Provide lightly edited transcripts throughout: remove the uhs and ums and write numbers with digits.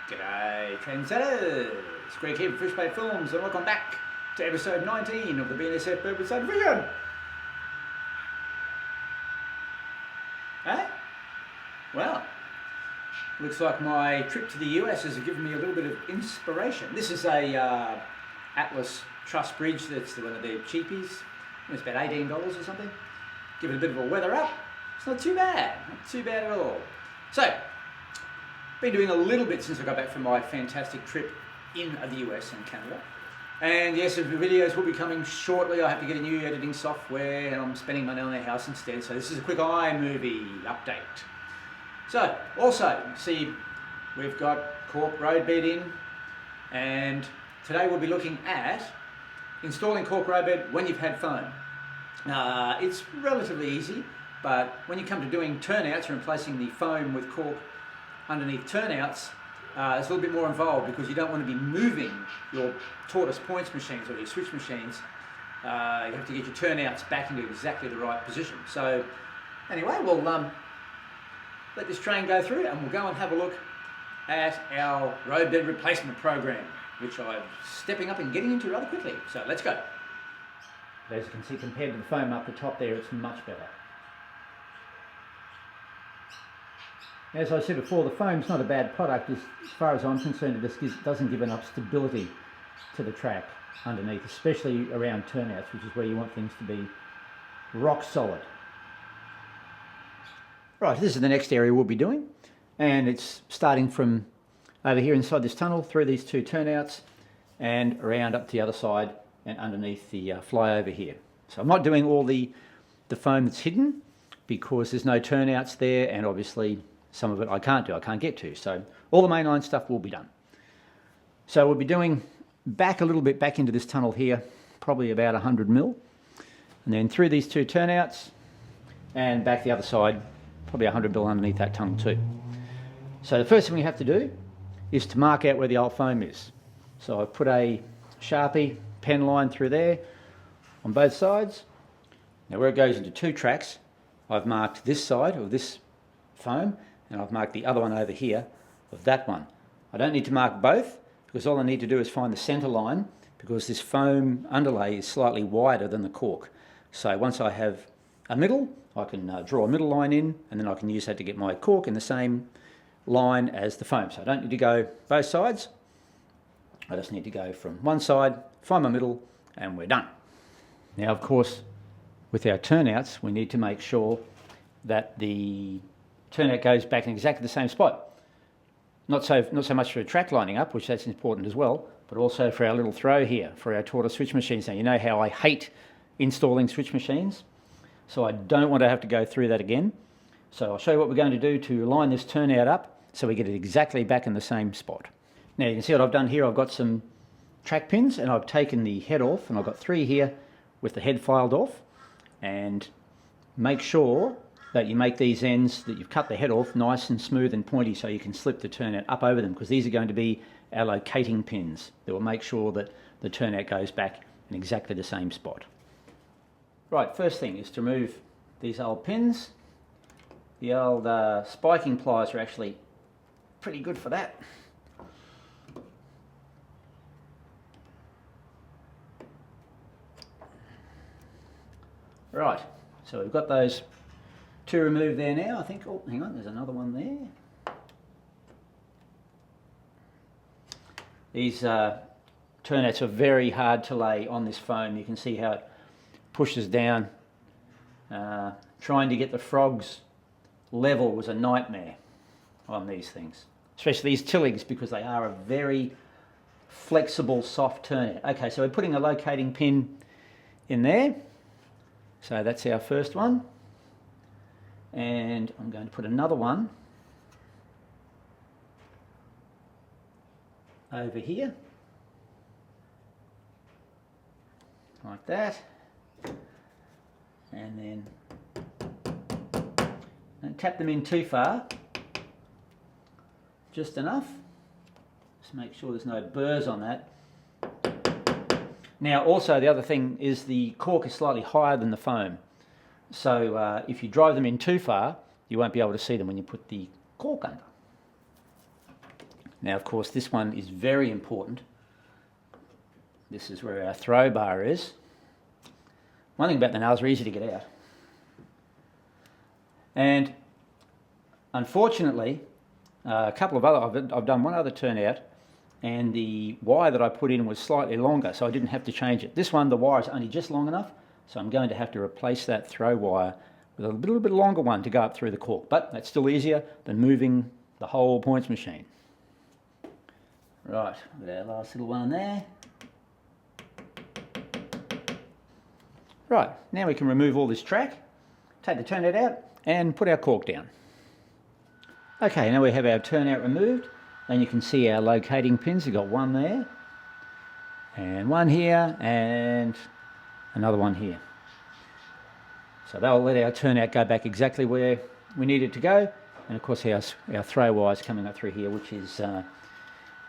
G'day trendsetters, Greg here from Fishbait Films and welcome back to episode 19 of the BNSF Birdwood subdivision. Eh? Well, looks like my trip to the US has given me a little bit of inspiration. This is a Atlas truss bridge that's one of their cheapies. It's about $18 or something. Give it a bit of a weather up. It's not too bad at all. So, been doing a little bit since I got back from my fantastic trip in the US and Canada. And yes, the videos will be coming shortly. I have to get a new editing software and I'm spending money on their house instead. So this is a quick iMovie update. So also, see, we've got cork roadbed in, and today we'll be looking at installing cork roadbed when you've had foam. It's relatively easy, but when you come to doing turnouts and replacing the foam with cork underneath turnouts, it's a little bit more involved because you don't want to be moving your tortoise points machines or your switch machines. You have to get your turnouts back into exactly the right position. So anyway, we'll let this train go through and we'll go and have a look at our roadbed replacement program, which I'm stepping up and getting into rather quickly. So let's go. As you can see, compared to the foam up the top there, it's much better. As I said before, the foam's not a bad product. As far as I'm concerned, it just doesn't give enough stability to the track underneath, especially around turnouts, which is where you want things to be rock solid. Right, this is the next area we'll be doing, and it's starting from over here inside this tunnel, through these two turnouts, and around up to the other side and underneath the flyover here. So I'm not doing all the foam that's hidden because there's no turnouts there, and obviously some of it I can't get to. So all the mainline stuff will be done. So we'll be doing back a little bit back into this tunnel here, probably about 100 mil, and then through these two turnouts and back the other side, probably 100 mil underneath that tunnel too. So the first thing we have to do is to mark out where the old foam is. So I've put a Sharpie pen line through there on both sides. Now where it goes into two tracks, I've marked this side of this foam, and I've marked the other one over here of that one. I don't need to mark both because all I need to do is find the center line, because this foam underlay is slightly wider than the cork. So once I have a middle, I can draw a middle line in, and then I can use that to get my cork in the same line as the foam. So I don't need to go both sides. I just need to go from one side, find my middle, and we're done. Now, of course, with our turnouts, we need to make sure that the turnout goes back in exactly the same spot. Not so much for a track lining up, which that's important as well, but also for our little throw here, for our tortoise switch machines. Now, you know how I hate installing switch machines, so I don't want to have to go through that again. So I'll show you what we're going to do to line this turnout up so we get it exactly back in the same spot. Now you can see what I've done here. I've got some track pins and I've taken the head off, and I've got 3 here with the head filed off. And make sure that you make these ends, that you've cut the head off nice and smooth and pointy so you can slip the turnout up over them, because these are going to be our locating pins that will make sure that the turnout goes back in exactly the same spot. Right, first thing is to remove these old pins. The old spiking pliers are actually pretty good for that. Right, so we've got those 2 removed there now, I think. Oh, hang on, there's another one there. These turnouts are very hard to lay on this foam. You can see how it pushes down. Trying to get the frogs level was a nightmare on these things, especially these Tilligs, because they are a very flexible, soft turnout. Okay, so we're putting a locating pin in there. So that's our first one, and I'm going to put another one over here, like that, and then don't tap them in too far, just enough, just make sure there's no burrs on that. Now also the other thing is the cork is slightly higher than the foam, So if you drive them in too far, you won't be able to see them when you put the cork under. Now, of course, this one is very important. This is where our throw bar is. One thing about the nails, are easy to get out. And unfortunately, I've done one other turnout, and the wire that I put in was slightly longer, so I didn't have to change it. This one, the wire is only just long enough, so I'm going to have to replace that throw wire with a little bit longer one to go up through the cork. But that's still easier than moving the whole points machine. Right, got our last little one there. Right, now we can remove all this track, take the turnout out, and put our cork down. Okay, now we have our turnout removed, and you can see our locating pins. We've got one there, and one here, and another one here. So they'll let our turnout go back exactly where we need it to go, and of course our throw wire is coming up through here, which is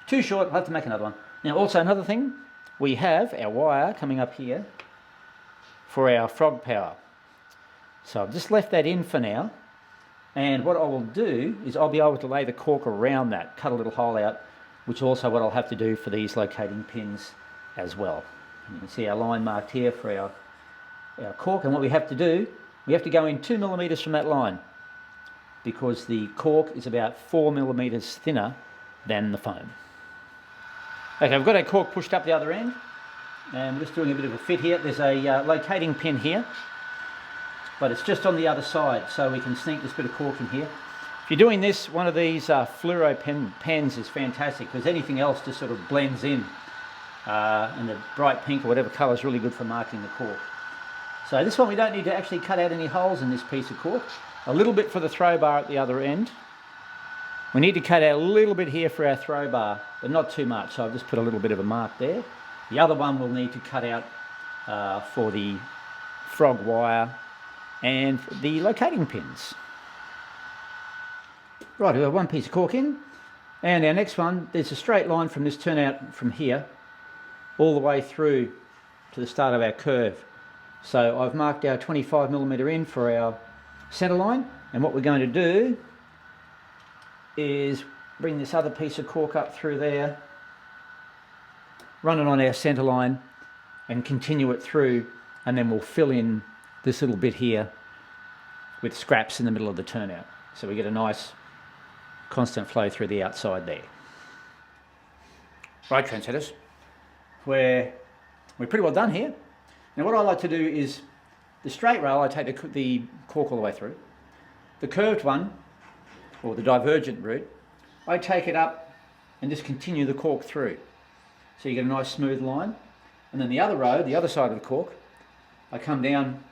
too short. I'll have to make another one. Now also another thing, we have our wire coming up here for our frog power. So I've just left that in for now, and what I will do is I'll be able to lay the cork around that, cut a little hole out, which is also what I'll have to do for these locating pins as well. And you can see our line marked here for our cork, and what we have to do, we have to go in 2 millimeters from that line, because the cork is about 4 millimeters thinner than the foam. Okay, I've got our cork pushed up the other end, and we're just doing a bit of a fit here. There's a locating pin here, but it's just on the other side, so we can sneak this bit of cork in here. If you're doing this, one of these fluoro pens is fantastic, because anything else just sort of blends in, and the bright pink or whatever colour is really good for marking the cork. So this one we don't need to actually cut out any holes in this piece of cork. A little bit for the throw bar at the other end. We need to cut out a little bit here for our throw bar, but not too much, so I've just put a little bit of a mark there. The other one we'll need to cut out for the frog wire and the locating pins. Right, we have one piece of cork in, and our next one, there's a straight line from this turnout from here all the way through to the start of our curve. So I've marked our 25 millimeter in for our centre line, and what we're going to do is bring this other piece of cork up through there, run it on our centre line and continue it through, and then we'll fill in this little bit here with scraps in the middle of the turnout, so we get a nice constant flow through the outside there. Right, trendsetters, we're pretty well done here. Now what I like to do is the straight rail, I take the cork all the way through. The curved one, or the divergent route, I take it up and just continue the cork through, so you get a nice smooth line. And then the other road, the other side of the cork, I come down,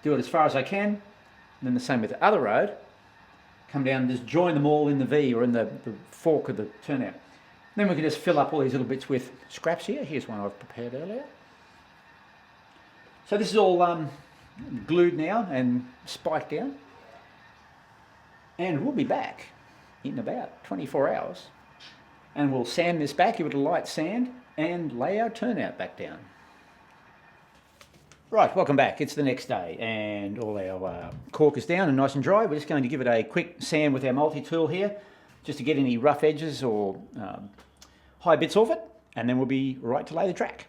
do it as far as I can, and then the same with the other road, come down and just join them all in the V, or in the fork of the turnout. Then we can just fill up all these little bits with scraps here. Here's one I've prepared earlier. So this is all glued now and spiked down, and we'll be back in about 24 hours, and we'll sand this back, give it a light sand, and lay our turnout back down. Right, welcome back. It's the next day, and all our cork is down and nice and dry. We're just going to give it a quick sand with our multi-tool here, just to get any rough edges or high bits off it, and then we'll be right to lay the track.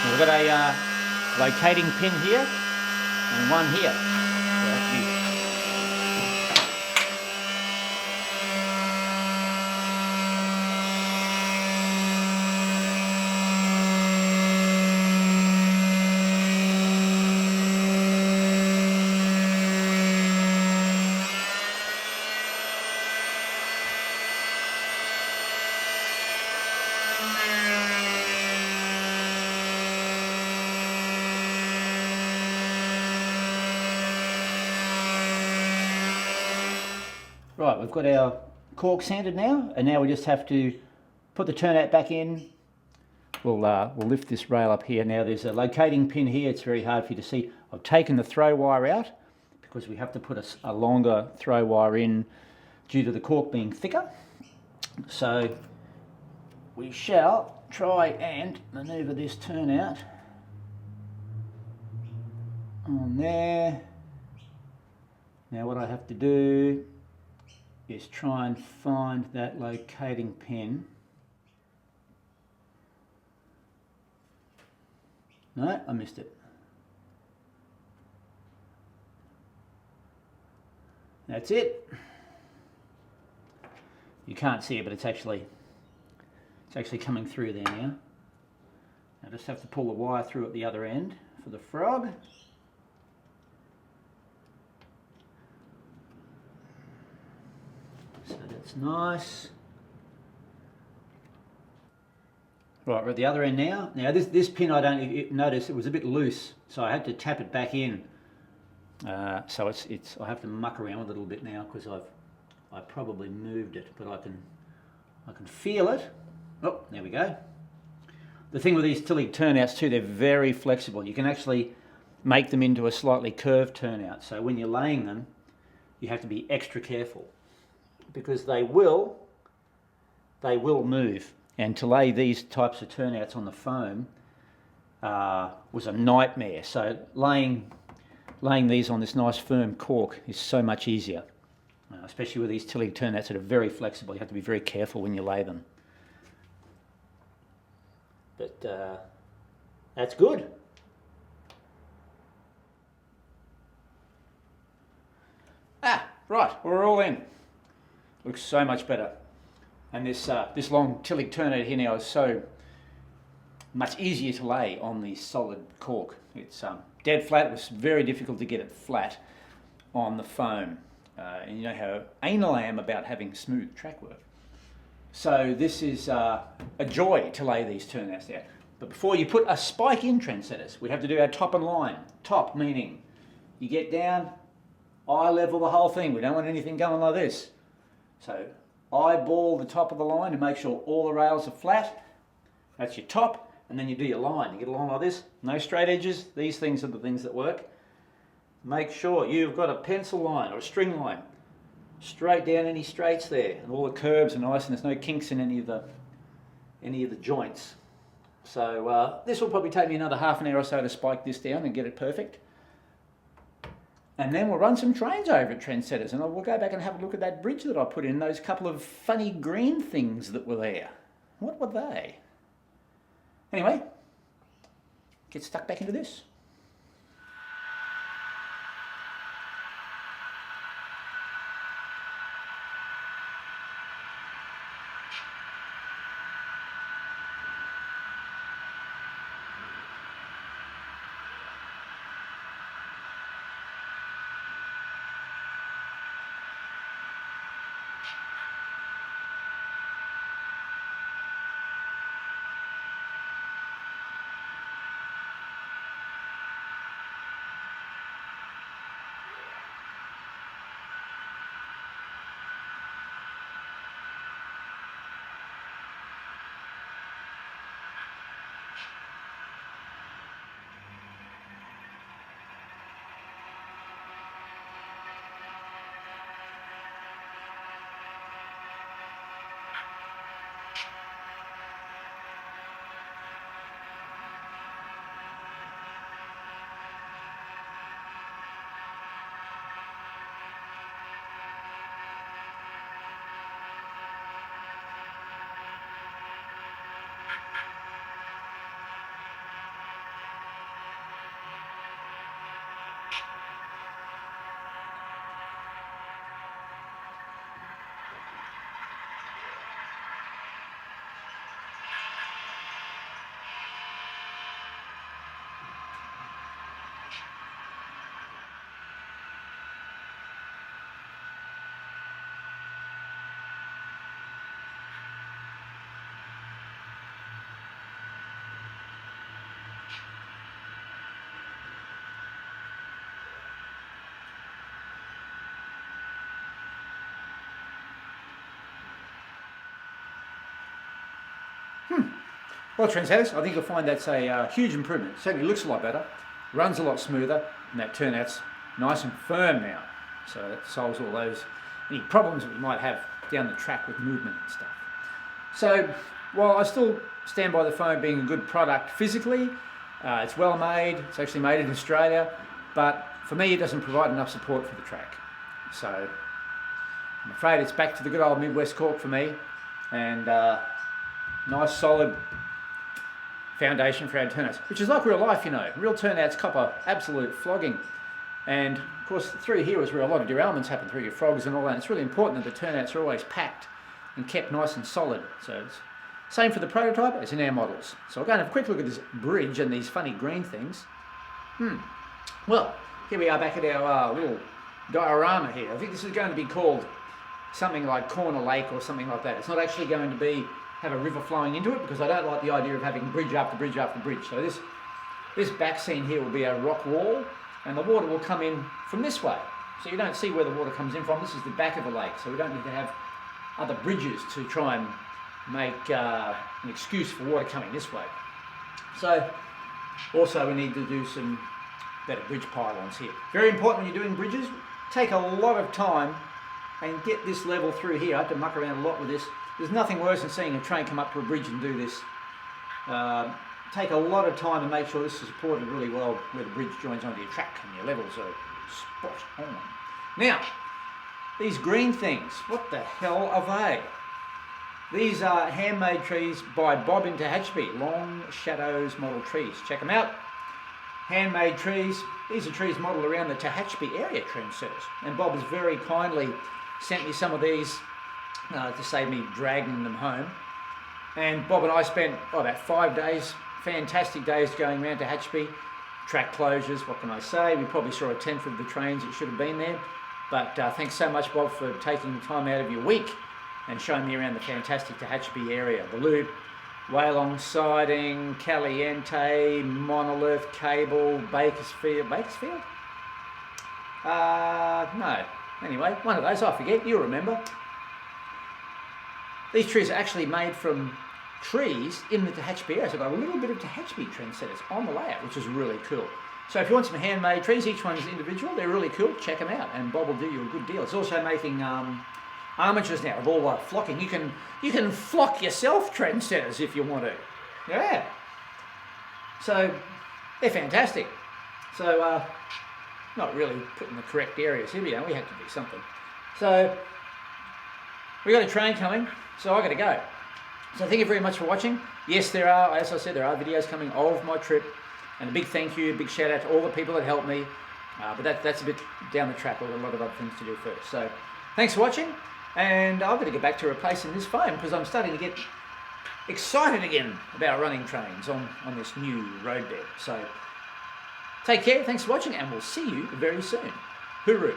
We've got a locating pin here and one here. Right, we've got our cork sanded now, and now we just have to put the turnout back in. We'll lift this rail up here. Now there's a locating pin here, it's very hard for you to see. I've taken the throw wire out because we have to put a longer throw wire in due to the cork being thicker. So we shall try and manoeuvre this turnout on there. Now what I have to do is try and find that locating pin. No, I missed it. That's it. You can't see it, but it's actually coming through there now. I just have to pull the wire through at the other end for the frog. So that's nice. Right, we're at the other end now. Now this pin, I don't notice it was a bit loose, so I had to tap it back in. So I have to muck around a little bit now because I probably moved it, but I can feel it. Oh, there we go. The thing with these Tilly turnouts too, they're very flexible. You can actually make them into a slightly curved turnout. So when you're laying them, you have to be extra careful because they will move. And to lay these types of turnouts on the foam was a nightmare. So laying these on this nice firm cork is so much easier, especially with these Tilly turnouts that are very flexible. You have to be very careful when you lay them. But that's good. Right, we're all in. Looks so much better. And this long Tilly turnout here now is so much easier to lay on the solid cork. It's dead flat. It was very difficult to get it flat on the foam. And you know how anal I am about having smooth track work. So this is a joy to lay these turnouts down. But before you put a spike in, trendsetters, we have to do our top and line. Top meaning you get down, eye level the whole thing. We don't want anything going like this. So eyeball the top of the line to make sure all the rails are flat. That's your top, and then you do your line. You get a line like this, no straight edges. These things are the things that work. Make sure you've got a pencil line or a string line straight down any straights there, and all the curves are nice, and there's no kinks in any of the joints. So this will probably take me another half an hour or so to spike this down and get it perfect. And then we'll run some trains over at Trendsetters, and we'll go back and have a look at that bridge that I put in, those couple of funny green things that were there. What were they? Anyway, get stuck back into this. Well, trendsetters, I think you'll find that's a huge improvement. Certainly looks a lot better, runs a lot smoother, and that turnout's nice and firm now. So that solves all those any problems that we might have down the track with movement and stuff. So while I still stand by the foam being a good product physically, it's well made, it's actually made in Australia, but for me it doesn't provide enough support for the track. So I'm afraid it's back to the good old Midwest cork for me, and nice solid foundation for our turnouts, which is like real life, you know. Real turnouts copper absolute flogging. And of course through here is where a lot of derailments happen, through your frogs and all that. It's really important that the turnouts are always packed and kept nice and solid. So it's same for the prototype as in our models. So I'll go and have a quick look at this bridge and these funny green things. Well, here we are back at our little diorama here. I think this is going to be called something like Corner Lake or something like that. It's not actually going to have a river flowing into it, because I don't like the idea of having bridge after bridge after bridge. So this back scene here will be a rock wall, and the water will come in from this way. So you don't see where the water comes in from. This is the back of the lake, so we don't need to have other bridges to try and make an excuse for water coming this way. So also we need to do some better bridge pylons here. Very important when you're doing bridges, take a lot of time and get this level through here. I have to muck around a lot with this. There's nothing worse than seeing a train come up to a bridge and do this. Take a lot of time to make sure this is supported really well where the bridge joins onto your track and your levels are spot on. Now, these green things, what the hell are they? These are handmade trees by Bob in Tehachapi, Long Shadows model trees. Check them out. Handmade trees. These are trees modelled around the Tehachapi area trendsetters. And Bob has very kindly sent me some of these to save me dragging them home. And Bob and I spent about 5 days, fantastic days going around Tehachapi. Track closures, what can I say? We probably saw a tenth of the trains that should have been there. But thanks so much, Bob, for taking time out of your week and showing me around the fantastic Tehachapi area. The Loop, Waylong Siding, Caliente, Monolith, Cable, Bakersfield. Bakersfield? No. Anyway, one of those, I forget, you'll remember. These trees are actually made from trees in the Tehachapi area. So I've got a little bit of Tehachapi trendsetters on the layout, which is really cool. So if you want some handmade trees, each one's individual, they're really cool, check them out, and Bob will do you a good deal. It's also making armatures now of all flocking. You can flock yourself trendsetters if you want to. Yeah. So they're fantastic. So not really putting the correct areas here, we have to do something. So we got a train coming, so I got to go. So thank you very much for watching. Yes, there are, as I said, there are videos coming of my trip, and a big thank you, a big shout out to all the people that helped me. But that's a bit down the track. We've got a lot of other things to do first. So thanks for watching. And I've got to get back to replacing this foam because I'm starting to get excited again about running trains on this new roadbed. So take care, thanks for watching, and we'll see you very soon. Hooroo.